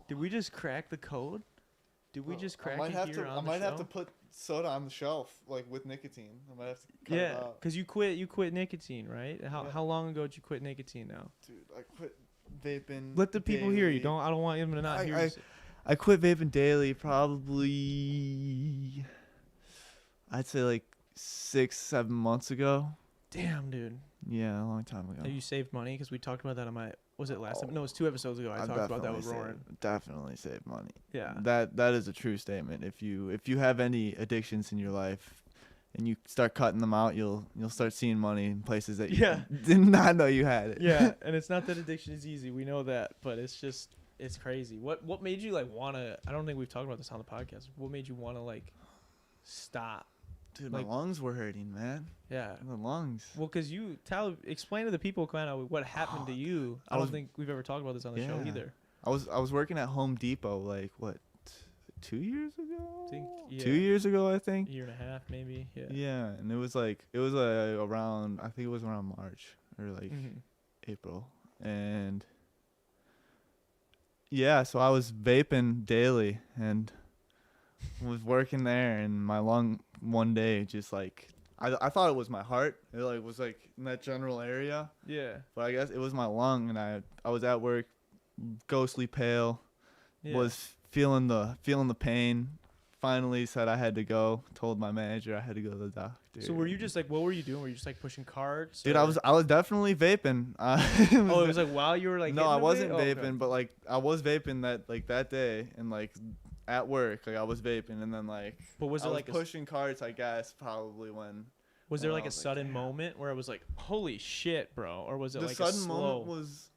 Did we just crack the code? Did we just crack I might it have here to. on I the might have show? to put soda on the shelf, like with nicotine. I might have to cut it Yeah, out. because you quit nicotine, right? How Yeah. how long ago did you quit nicotine now? Dude, I quit vaping. Let the people hear you. daily. I don't want them to not hear I you. I quit vaping daily probably. I'd say like 6-7 months ago. Damn, dude. Yeah, a long time ago. Have you saved money? Because we talked about that on my. Was it last? Oh. No, it was 2 episodes ago. I I've talked about that definitely with Roran. definitely save money. Yeah. That is a true statement. If you have any addictions in your life, and you start cutting them out, you'll start seeing money in places that you Yeah. did not know you had it. Yeah, and it's not that addiction is easy. We know that, but it's just it's crazy. What made you like wanna? I don't think we've talked about this on the podcast. What made you wanna like stop? Dude, Like- my lungs were hurting, man. Yeah. The lungs. Well, cause you explain to the people kind of what happened to you. I don't think we've ever talked about this on the show Yeah. either. I was working at Home Depot like what, 2 years ago? I think 2 years ago, I think. Year and a half maybe. Yeah. Yeah, and it was around, I think it was around March or like Mhm. April, and yeah, so I was vaping daily and was working there, and my lung one day just like I thought it was my heart. It like was like in that general area, Yeah. but I guess it was my lung, and I was at work, ghostly pale, Yeah. was feeling the pain. Finally said I had to go. Told my manager I had to go to the doctor. So were you just like, what were you doing? Were you just like pushing carts? Dude, or- I was definitely vaping. Oh, it was like while you were like. no, hitting I the wasn't vape? Oh, okay. vaping, but like I was vaping that day, and like at work, like I was vaping, and then like But was I there was like pushing carts, I guess, probably when was there when like I a was like, sudden damn. moment where it was like, holy shit, bro, or was it the like sudden a slow? moment was,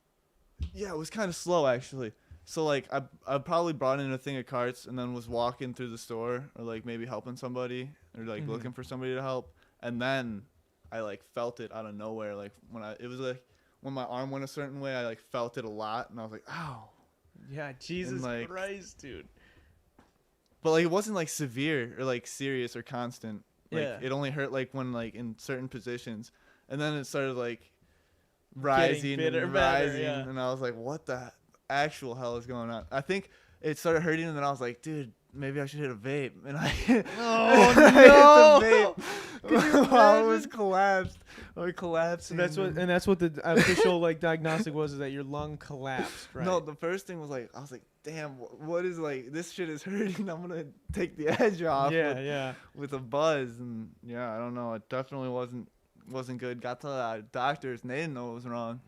yeah, it was kind of slow actually. So like I probably brought in a thing of carts and then was walking through the store or like maybe helping somebody or like Mhm. looking for somebody to help, and then I like felt it out of nowhere, like it was like when my arm went a certain way, I like felt it a lot, and I was like, ow. Yeah, Jesus like- Christ, dude. But like it wasn't like severe or like serious or constant. Like Yeah. it only hurt like when like in certain positions, and then it started like rising bitter- and better, rising, yeah. and I was like, what the actual hell is going on? I think it started hurting, and then I was like, dude, maybe I should hit a vape, and I Oh, I hit no. the Could you vape while I was imagine? collapsed or So collapsing. that's what the official like diagnostic was, is that your lung collapsed, right? No, the first thing was like I was like, damn, what is like this shit is hurting. I'm gonna take the edge off. Yeah, yeah. with a buzz, and yeah, I don't know, it definitely wasn't good. Got to the doctors and they didn't know what was wrong,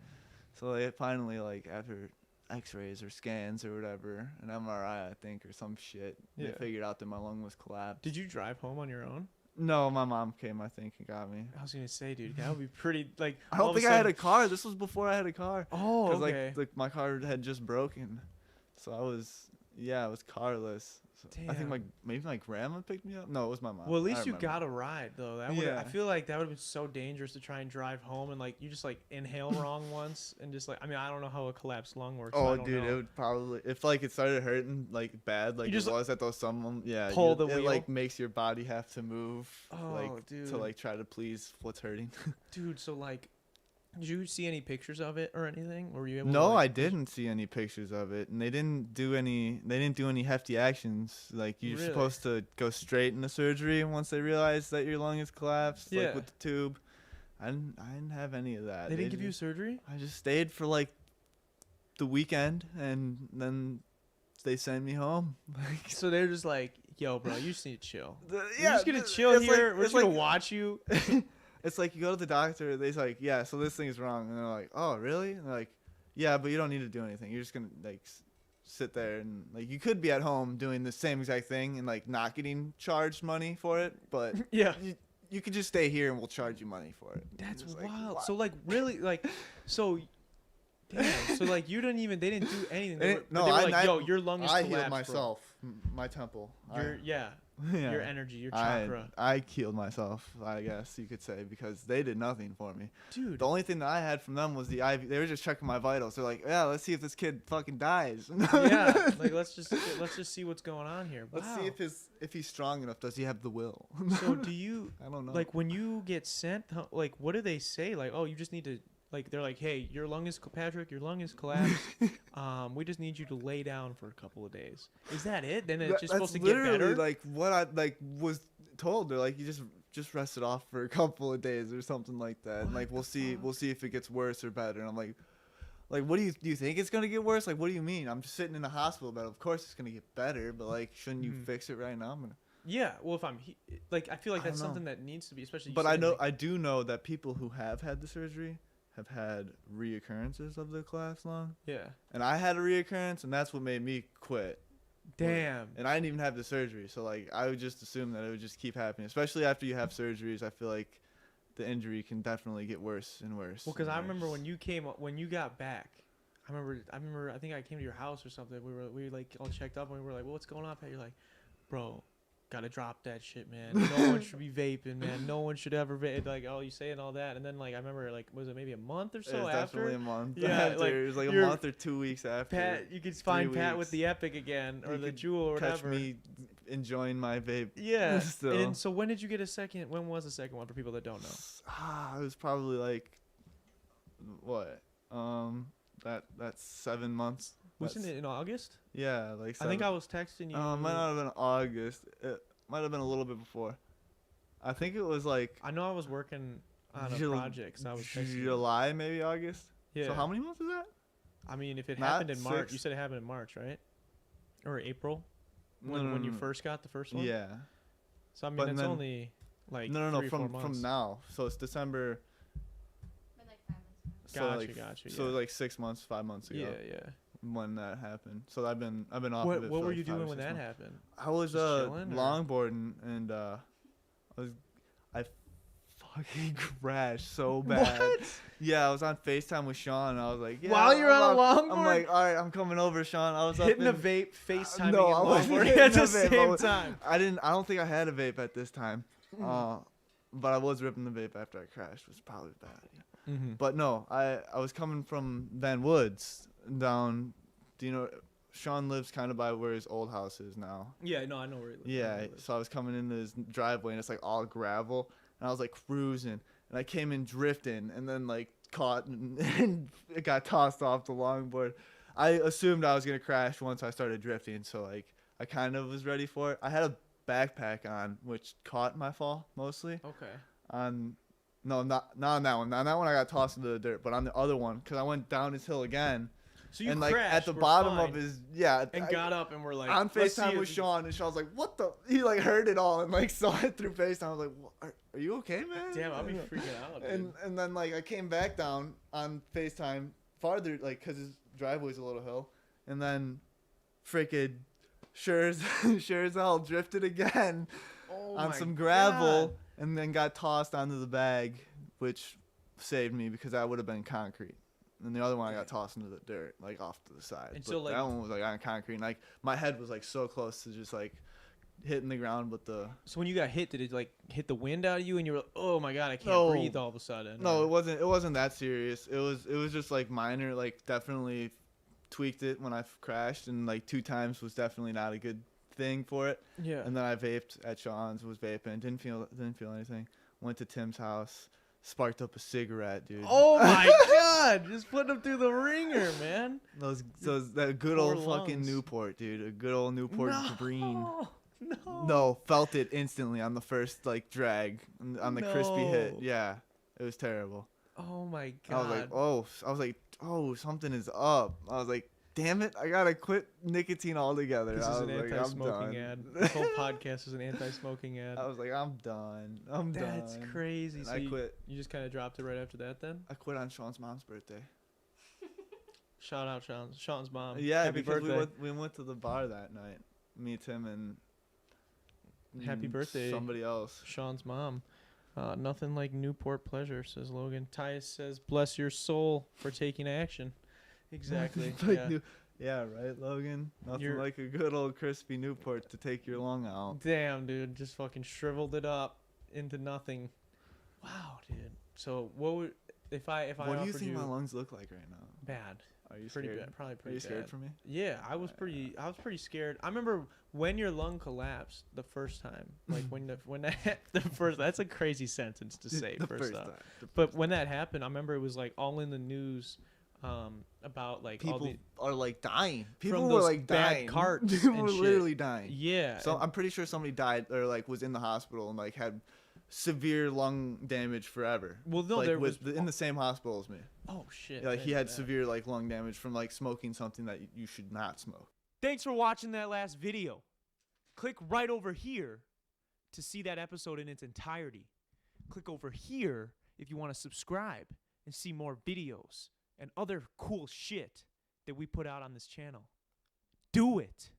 so they finally, like after x-rays or scans or whatever, an MRI I think or some shit, Yeah. they figured out that my lung was collapsed. Did you drive home on your own? No, my mom came, I think, and got me. I was gonna say, dude, that would be pretty. Like, I all don't of a think I had a sudden- car. This was before I had a car. Oh, 'Cause, okay. like my car had just broken, so I was carless. So I think Damn. maybe my grandma picked me up. No, it was my mom. Well, at I least you remember. got a ride though. That would I Yeah. feel like that would have been so dangerous to try and drive home and like you just like inhale wrong once and just like I mean I don't know how a collapsed lung works. so I Oh, don't dude, know. it would probably if like it started hurting like bad, like You just, it was at those some yeah. pull the it wheel? like makes your body have to move, Oh, like dude. to like try to please what's hurting. Dude, so like, did you see any pictures of it or anything? Were you able? No, to, I like, didn't see any pictures of it, and they didn't do any hefty actions. Like you're Really? supposed to go straight into surgery once they realize that your lung is collapsed, Yeah. like with the tube. I didn't have any of that. They didn't give you just- surgery? I just stayed for like the weekend, and then they sent me home. Like, So they're just like, yo, bro, you just need to chill. We're yeah, just gonna th- chill it's like- here. We're it's just gonna like- watch you. It's like you go to the doctor, they're like, yeah, so this thing is wrong, and they're like, oh, really? And they're like, yeah, but you don't need to do anything. You're just gonna like sit there and like you could be at home doing the same exact thing and like not getting charged money for it, but Yeah. you could just stay here and we'll charge you money for it. That's Just like, wild. what? So like really like, so. Damn. So like you didn't even they didn't do anything. They were, no, but they were I, like, I, yo, your lung is I collapsed, healed bro. myself, my temple. Your yeah, Yeah. your energy, your chakra, I healed myself, I guess you could say, because they did nothing for me. dude. The only thing that I had from them was the IV. They were just checking my vitals. They're like, yeah, let's see if this kid fucking dies. Yeah, like let's just see what's going on here. Let's Wow. see if he's strong enough. Does he have the will? So do you I don't know. like when you get sent? Like what do they say? Like oh, you just need to Like they're like, hey, Patrick, your lung is collapsed. We just need you to lay down for a couple of days. Is that it? Then it's just supposed to get better. That's literally like what I like was told. They're like, you just rest it off for a couple of days or something like that. And like we'll see if it gets worse or better. And I'm like what do you think it's gonna get worse? Like what do you mean? I'm just sitting in the hospital bed. Of course it's gonna get better, but like shouldn't you fix it right now? Yeah, well, if I feel like that's something that needs to be, especially. But I do know that people who have had the surgery have had reoccurrences of the collapsed lung. Yeah. And I had a reoccurrence, and that's what made me quit. Damn. And I didn't even have the surgery, so like I would just assume that it would just keep happening. Especially after you have surgeries, I feel like the injury can definitely get worse and worse. Well, because I remember when you got back. I remember. I think I came to your house or something. We like all checked up, and we were like, well, "What's going on, Pat?" You're like, "Bro, gotta drop that shit, man. No one should be vaping, man. No one should ever vape." Like, oh, you saying all that, and then like I remember, like, was it maybe a month or so it was after? Definitely a month. Yeah, after. It was like a month or 2 weeks after. Pat, you could find Pat with the Epic again, or the Jewel, or whatever. Catch me enjoying my vape. Yeah. Still. And so when did you get a second? When was the second one for people that don't know? It was probably like what? That's 7 months. Wasn't it in August? Yeah, like 7. I think I was texting you. It might not have been August. It might have been a little bit before. I think it was like. I know I was working on a project, so I was texting July, maybe August. Yeah. So how many months is that? I mean, if it Not happened in March, 6. you said it happened in March, right? Or April? No, When you first got the first one? Yeah. So I mean, But it's then- only like No, 3 or 4 months. from now. So it's December. Been like 5 months. So Gotcha. So Yeah. like 6 months, 5 months ago. Yeah. When that happened. So I've been off What of it. What for were like you 5 or doing when 6 that months. happened? I was Just chilling, or- longboarding and I fucking crashed so bad. What? Yeah, I was on FaceTime with Sean and I was like, yeah. While you're on a longboard? I'm like, all right, I'm coming over, Sean. I was Hitting a up in, vape, FaceTiming, no, and I wasn't longboarding hitting at the a vape. same time. I don't think I had a vape at this time. But I was ripping the vape after I crashed. It was probably bad. Mm-hmm. But no, I was coming from Van Woods down. Do you know? Sean lives kind of by where his old house is now. Yeah, no, I know where he lives. Yeah, so I was coming into his driveway and it's like all gravel, and I was like cruising, and I came in drifting, and then like caught and it got tossed off the longboard. I assumed I was gonna crash once I started drifting, so like I kind of was ready for it. I had a backpack on, which caught my fall mostly. Okay. No, not on that one. On that one I got tossed into the dirt, but on the other one, because I went down his hill again. So you and like crashed, at the were bottom fine, of his I got up and were like on "Let's see FaceTime if with you-" Sean, and Sean's like, "What the?" He like heard it all and like saw it through FaceTime. I was like, "Are you okay, man?" Damn, I'll be freaking out. Dude. And then like I came back down on FaceTime farther, like because his driveway's a little hill, and then freaking sure as hell drifted again on some gravel, and then got tossed onto the bag, which saved me because that would have been concrete. And the other one I got tossed into the dirt, like off to the side. And but so, like, that one was like on concrete. And, like my head was like so close to just like hitting the ground with the. So when you got hit, did it like hit the wind out of you, and you were like, "Oh my god, I can't breathe all of a sudden"? No, or? it wasn't that serious. It was just like minor. Like definitely tweaked it when I crashed, and like 2 times was definitely not a good thing for it. Yeah. And then I vaped at Sean's, was vaping, didn't feel anything. Went to Tim's house. Sparked up a cigarette, dude. Oh my god! Just putting them through the ringer, man. That good Poor old fucking lungs. Newport, dude. A good old Newport green. No. No, felt it instantly on the first like drag on the crispy hit. No. Yeah, it was terrible. Oh my I god. was like, oh, something is up. I was like, damn it, I gotta quit nicotine altogether. This I is was an like, anti-smoking ad. This whole podcast is an anti-smoking ad. I was like, I'm done. That's crazy. And So I you, quit. you just kind of dropped it right after that, then? I quit on Sean's mom's birthday. Shout out Sean's mom. Yeah, Happy because birthday. we went to the bar that night. Me, Tim, and Happy birthday, somebody else. Sean's mom. Nothing like Newport pleasure, says Logan. Tyus says, "Bless your soul for taking action." Exactly. Yeah. Yeah, right, Logan. Nothing You're- like a good old crispy Newport to take your lung out. Damn, dude, just fucking shriveled it up into nothing. Wow, dude. So what would if I What do you offered think my lungs look like right now? bad? Are you Pretty scared? bad. Probably Are pretty you scared bad. for me? Yeah, I was pretty scared. I remember when your lung collapsed the first time. Like when that the first. That's a crazy sentence to say. The first time. off. The But first when time. that happened, I remember it was like all in the news, about like all people the are like dying. People from were those like bad dying. carts People and were shit. literally dying. Yeah. So and- I'm pretty sure somebody died or like was in the hospital and like had severe lung damage forever. well, no, like there was was in the same hospital as me. Oh shit. Yeah, like I he didn't had know that. severe like lung damage from like smoking something that you should not smoke. Thanks for watching that last video. Click right over here to see that episode in its entirety. Click over here if you want to subscribe and see more videos and other cool shit that we put out on this channel. Do it.